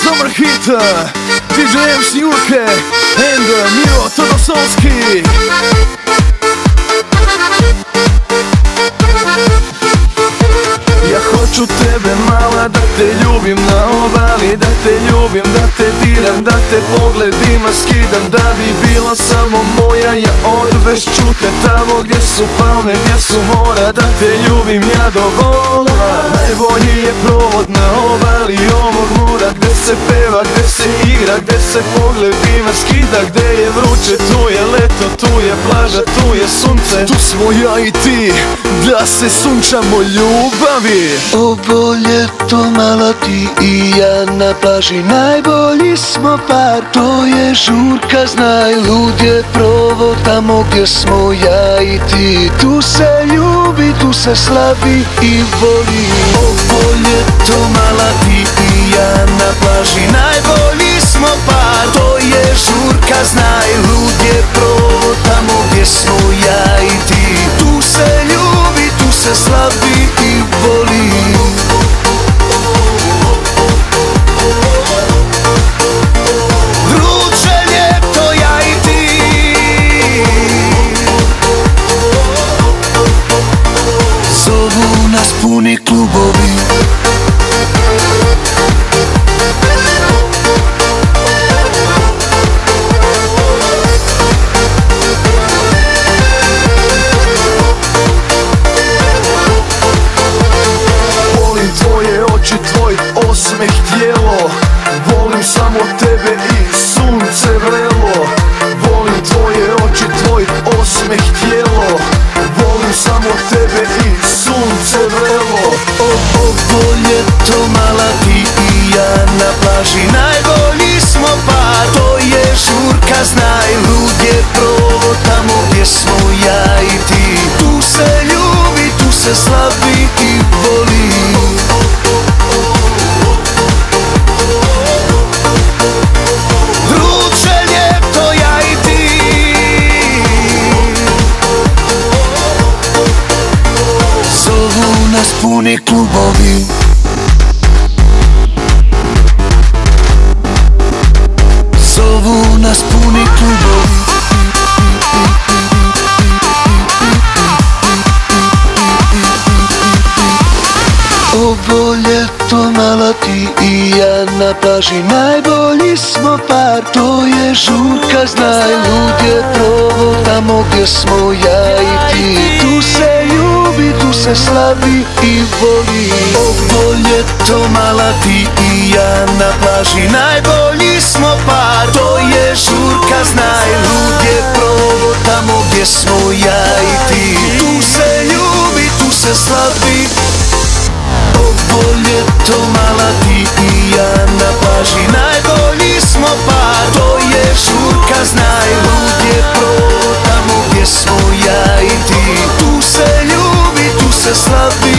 Summer hit, DJ MC Jurke and Miro Todosovski. Ja hoću tebe mala, da te ljubim na obali, da te ljubim, da te diram, da te pogledima skidam, da bi bila samo moja. Ja odvešću te tamo gdje su palme, gdje su mora, da te ljubim ja do vola. Najbolji je provod na obali ovog mora, gdje se peva, gdje se igra, gdje se pogledima skida, gdje je vruće, tu je leto, tu je plaža, tu je sunce. Tu smo ja i ti, da se sunčamo ljubavi. Ovo ljeto mala ti i ja na plaži, najbolji smo par, to je žurka, znaj, lud je provod tamo gdje smo ja i ti. Tu se ljubi, tu se slavi i voli. Ovo ljeto mala ti i ja na plaži, najbolji smo par, to je žurka, znaj, lud je provod tamo gdje smo ja i ti. Tu se ljubi, tu se slavi i voli. Vruće ljeto ja i ti, zovu nas puni klubovi. Tvoj osmeh tijelo, volim samo tebe i sunce vrelo. Volim tvoje oči, tvoj osmeh tijelo, volim samo tebe i sunce vrelo. Ovo ljeto mala ti i ja na plaži, najbolji smo par, to je žurka, znaj, lud je provod tamo gdje smo ja i ti. Tu se ljubi, tu se slavi i voli. Puni klubovi. Zovu nas puni klubovi. Ovo ljeto mala ti i ja na plaži, najbolji smo par, to je žurka, znaj, lud je provod tamo gdje smo ja i ti. Tu se ljubi, tu se slavi i voli. Ovo ljeto mala ti i ja na plaži, najbolji smo par, to je žurka, znaj, lud je provod tamo gdje smo ja i ti. Tu se ljubi, tu se slavi. Ovo ljeto mala ti i ja na plaži, najbolji smo par, to je žurka, znaj, lud je provod tamo gdje smo ja i ti. Tu se ljubi, tu se slavi.